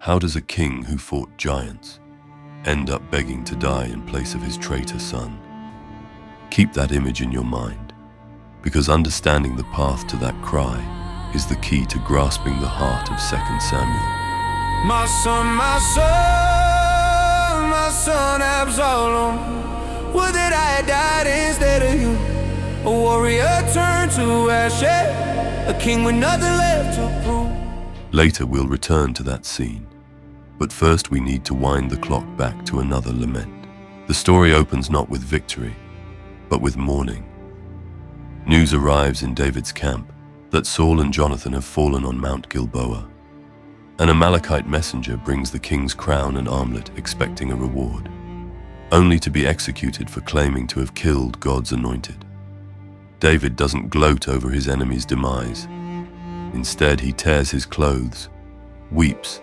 How does a king who fought giants end up begging to die in place of his traitor son? Keep that image in your mind, because understanding the path to that cry is the key to grasping the heart of 2 Samuel. My son Absalom, would that I had died instead of you. A warrior turned to ashes, a king with nothing left to prove. Later we'll return to that scene, but first we need to wind the clock back to another lament. The story opens not with victory, but with mourning. News arrives in David's camp that Saul and Jonathan have fallen on Mount Gilboa. An Amalekite messenger brings the king's crown and armlet expecting a reward, only to be executed for claiming to have killed God's anointed. David doesn't gloat over his enemy's demise. Instead, he tears his clothes, weeps,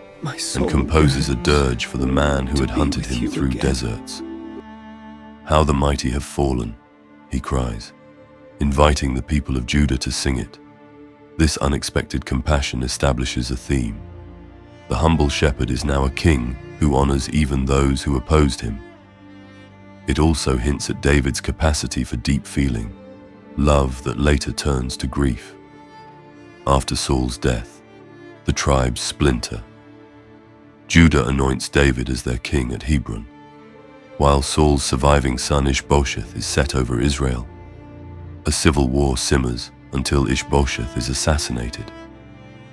and composes a dirge for the man who had hunted him through deserts. How the mighty have fallen, he cries, inviting the people of Judah to sing it. This unexpected compassion establishes a theme. The humble shepherd is now a king who honors even those who opposed him. It also hints at David's capacity for deep feeling, love that later turns to grief. After Saul's death, the tribes splinter. Judah anoints David as their king at Hebron, while Saul's surviving son Ishbosheth is set over Israel. A civil war simmers until Ishbosheth is assassinated,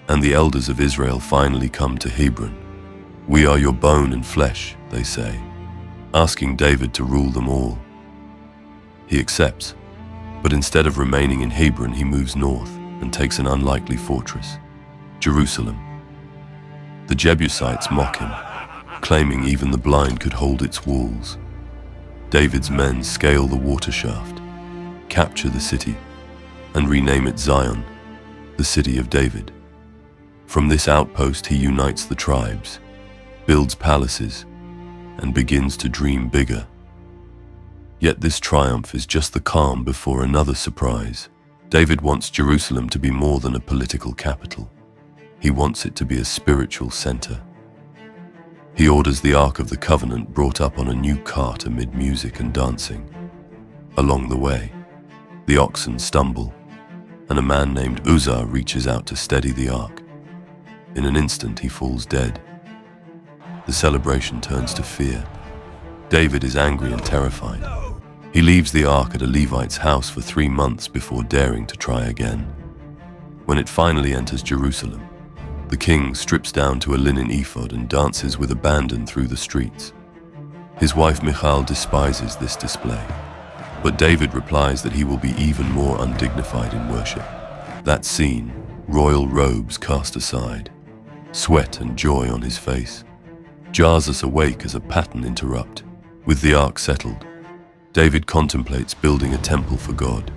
and the elders of Israel finally come to Hebron. "We are your bone and flesh," they say, asking David to rule them all. He accepts, but instead of remaining in Hebron, he moves north and takes an unlikely fortress, Jerusalem. The Jebusites mock him, claiming even the blind could hold its walls. David's men scale the water shaft, capture the city, and rename it Zion, the city of David. From this outpost he unites the tribes, builds palaces, and begins to dream bigger. Yet this triumph is just the calm before another surprise. David wants Jerusalem to be more than a political capital. He wants it to be a spiritual center. He orders the Ark of the Covenant brought up on a new cart amid music and dancing. Along the way, the oxen stumble, and a man named Uzzah reaches out to steady the ark. In an instant, he falls dead. The celebration turns to fear. David is angry and terrified. He leaves the ark at a Levite's house for 3 months before daring to try again. When it finally enters Jerusalem, the king strips down to a linen ephod and dances with abandon through the streets. His wife Michal despises this display, but David replies that he will be even more undignified in worship. That scene, royal robes cast aside, sweat and joy on his face, jars us awake as a pattern interrupt. With the ark settled, David contemplates building a temple for God.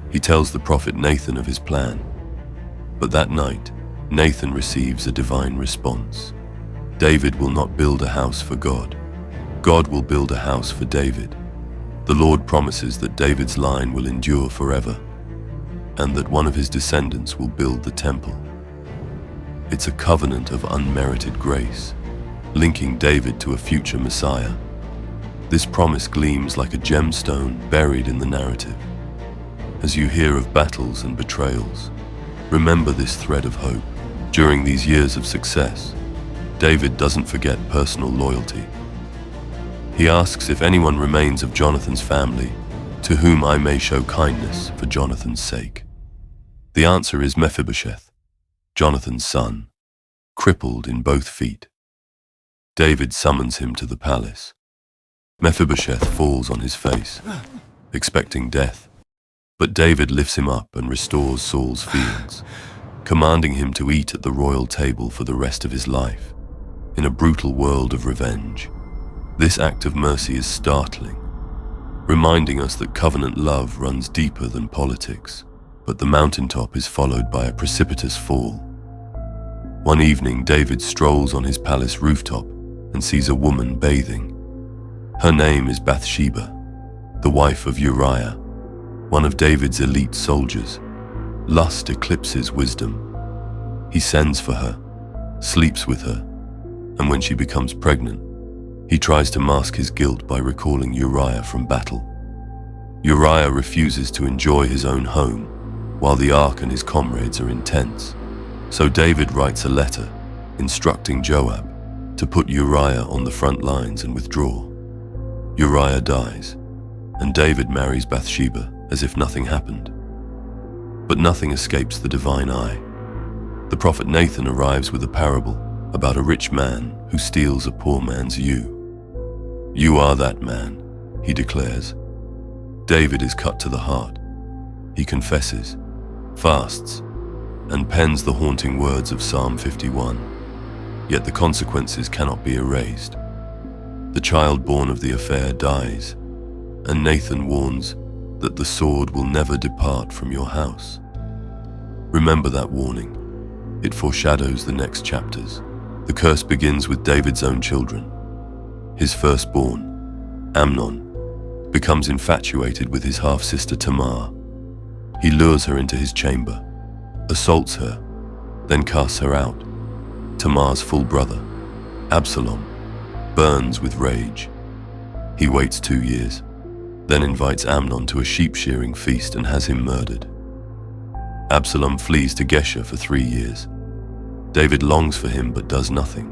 He tells the prophet Nathan of his plan, but that night, Nathan receives a divine response. David will not build a house for God. God will build a house for David. The Lord promises that David's line will endure forever, and that one of his descendants will build the temple. It's a covenant of unmerited grace, linking David to a future Messiah. This promise gleams like a gemstone buried in the narrative. As you hear of battles and betrayals, remember this thread of hope. During these years of success, David doesn't forget personal loyalty. He asks if anyone remains of Jonathan's family, to whom I may show kindness for Jonathan's sake. The answer is Mephibosheth, Jonathan's son, crippled in both feet. David summons him to the palace. Mephibosheth falls on his face, expecting death, but David lifts him up and restores Saul's feelings, commanding him to eat at the royal table for the rest of his life, in a brutal world of revenge. This act of mercy is startling, reminding us that covenant love runs deeper than politics. But the mountaintop is followed by a precipitous fall. One evening, David strolls on his palace rooftop and sees a woman bathing. Her name is Bathsheba, the wife of Uriah, one of David's elite soldiers. Lust eclipses wisdom. He sends for her, sleeps with her, and when she becomes pregnant, he tries to mask his guilt by recalling Uriah from battle. Uriah refuses to enjoy his own home, while the ark and his comrades are in tents. So David writes a letter instructing Joab to put Uriah on the front lines and withdraw. Uriah dies, and David marries Bathsheba as if nothing happened. But nothing escapes the divine eye. The prophet Nathan arrives with a parable about a rich man who steals a poor man's ewe. "You are that man," he declares. David is cut to the heart. He confesses, fasts, and pens the haunting words of Psalm 51. Yet the consequences cannot be erased. The child born of the affair dies, and Nathan warns that the sword will never depart from your house. Remember that warning. It foreshadows the next chapters. The curse begins with David's own children. His firstborn, Amnon, becomes infatuated with his half-sister Tamar. He lures her into his chamber, assaults her, then casts her out. Tamar's full brother, Absalom, burns with rage. He waits 2 years, then invites Amnon to a sheep-shearing feast and has him murdered. Absalom flees to Geshur for 3 years. David longs for him but does nothing.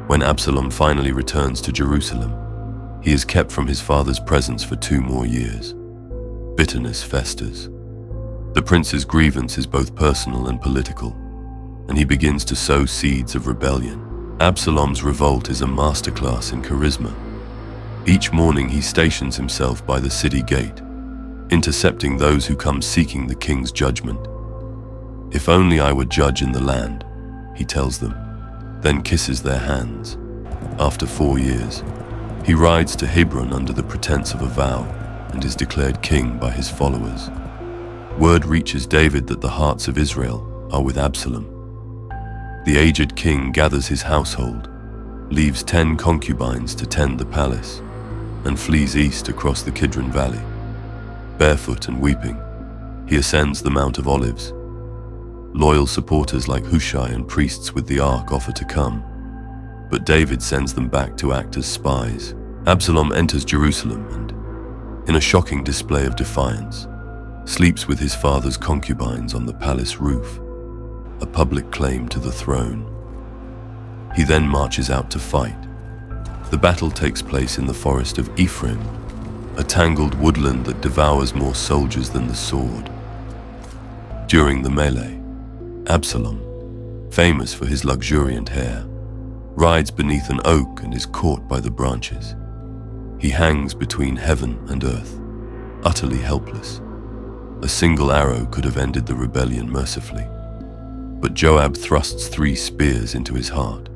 When Absalom finally returns to Jerusalem, he is kept from his father's presence for 2 more years. Bitterness festers. The prince's grievance is both personal and political, and he begins to sow seeds of rebellion. Absalom's revolt is a masterclass in charisma. Each morning he stations himself by the city gate, intercepting those who come seeking the king's judgment. "If only I were judge in the land," he tells them, then kisses their hands. After 4 years, he rides to Hebron under the pretense of a vow and is declared king by his followers. Word reaches David that the hearts of Israel are with Absalom. The aged king gathers his household, leaves 10 concubines to tend the palace, and flees east across the Kidron Valley. Barefoot and weeping, he ascends the Mount of Olives. Loyal supporters like Hushai and priests with the ark offer to come, but David sends them back to act as spies. Absalom enters Jerusalem and, in a shocking display of defiance, sleeps with his father's concubines on the palace roof, a public claim to the throne. He then marches out to fight. The battle takes place in the forest of Ephraim, a tangled woodland that devours more soldiers than the sword. During the melee, Absalom, famous for his luxuriant hair, rides beneath an oak and is caught by the branches. He hangs between heaven and earth, utterly helpless. A single arrow could have ended the rebellion mercifully, but Joab thrusts 3 spears into his heart,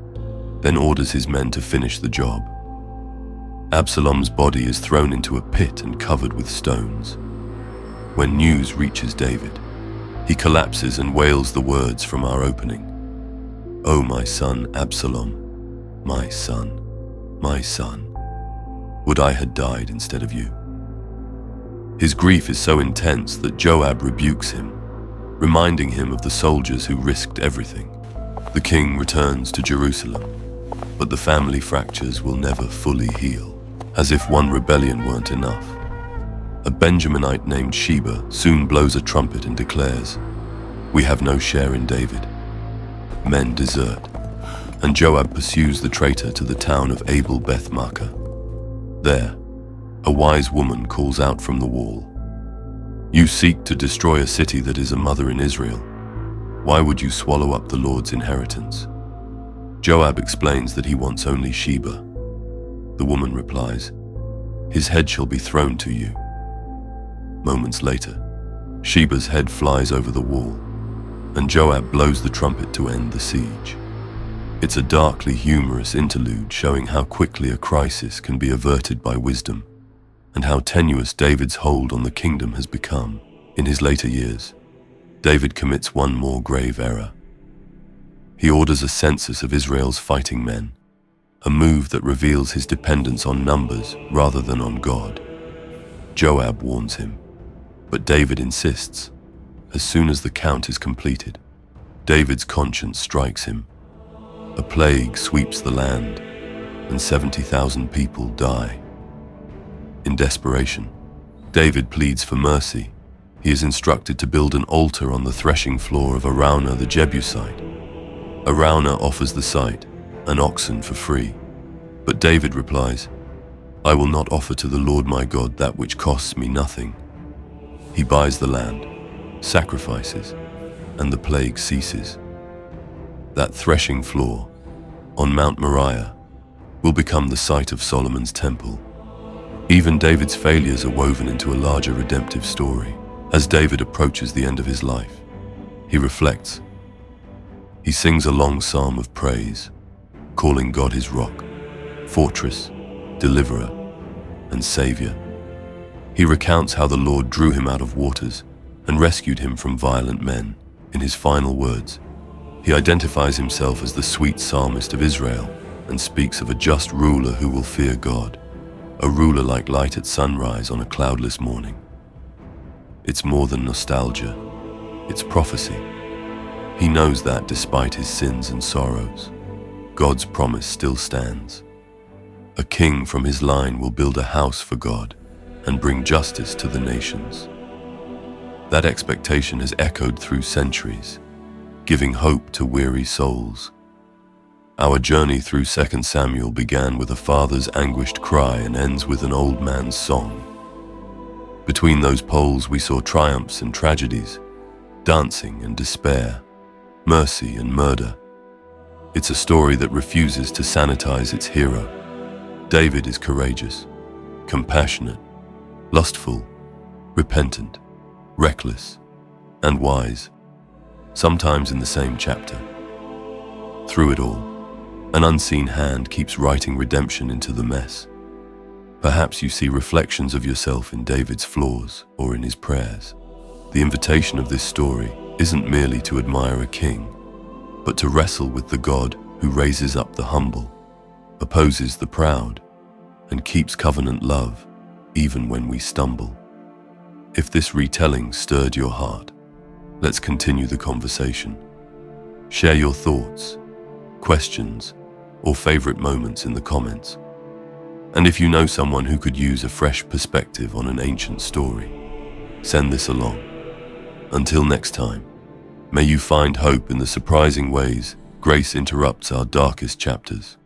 then orders his men to finish the job. Absalom's body is thrown into a pit and covered with stones. When news reaches David, he collapses and wails the words from our opening. "Oh, my son Absalom, my son, my son, would I had died instead of you." His grief is so intense that Joab rebukes him, reminding him of the soldiers who risked everything. The king returns to Jerusalem, but the family fractures will never fully heal. As if one rebellion weren't enough, a Benjaminite named Sheba soon blows a trumpet and declares, "We have no share in David." Men desert, and Joab pursues the traitor to the town of Abel Beth-Maachah. There, a wise woman calls out from the wall, "You seek to destroy a city that is a mother in Israel. Why would you swallow up the Lord's inheritance?" Joab explains that he wants only Sheba. The woman replies, "His head shall be thrown to you." Moments later, Sheba's head flies over the wall, and Joab blows the trumpet to end the siege. It's a darkly humorous interlude showing how quickly a crisis can be averted by wisdom, and how tenuous David's hold on the kingdom has become. In his later years, David commits one more grave error. He orders a census of Israel's fighting men, a move that reveals his dependence on numbers rather than on God. Joab warns him, but David insists. As soon as the count is completed, David's conscience strikes him. A plague sweeps the land, and 70,000 people die. In desperation, David pleads for mercy. He is instructed to build an altar on the threshing floor of Araunah the Jebusite. Araunah offers the site, an oxen for free. But David replies, "I will not offer to the Lord my God that which costs me nothing." He buys the land, sacrifices, and the plague ceases. That threshing floor, on Mount Moriah, will become the site of Solomon's temple. Even David's failures are woven into a larger redemptive story. As David approaches the end of his life, he reflects. He sings a long psalm of praise, calling God his rock, fortress, deliverer, and savior. He recounts how the Lord drew him out of waters and rescued him from violent men. In his final words, he identifies himself as the sweet psalmist of Israel and speaks of a just ruler who will fear God, a ruler like light at sunrise on a cloudless morning. It's more than nostalgia, it's prophecy. He knows that despite his sins and sorrows, God's promise still stands. A king from his line will build a house for God and bring justice to the nations. That expectation has echoed through centuries, giving hope to weary souls. Our journey through 2 Samuel began with a father's anguished cry and ends with an old man's song. Between those poles we saw triumphs and tragedies, dancing and despair, mercy and murder. It's a story that refuses to sanitize its hero. David is courageous, compassionate, lustful, repentant, reckless, and wise, sometimes in the same chapter. Through it all, an unseen hand keeps writing redemption into the mess. Perhaps you see reflections of yourself in David's flaws or in his prayers. The invitation of this story isn't merely to admire a king, but to wrestle with the God who raises up the humble, opposes the proud, and keeps covenant love even when we stumble. If this retelling stirred your heart, let's continue the conversation. Share your thoughts, questions, or favorite moments in the comments. And if you know someone who could use a fresh perspective on an ancient story, send this along. Until next time, may you find hope in the surprising ways grace interrupts our darkest chapters.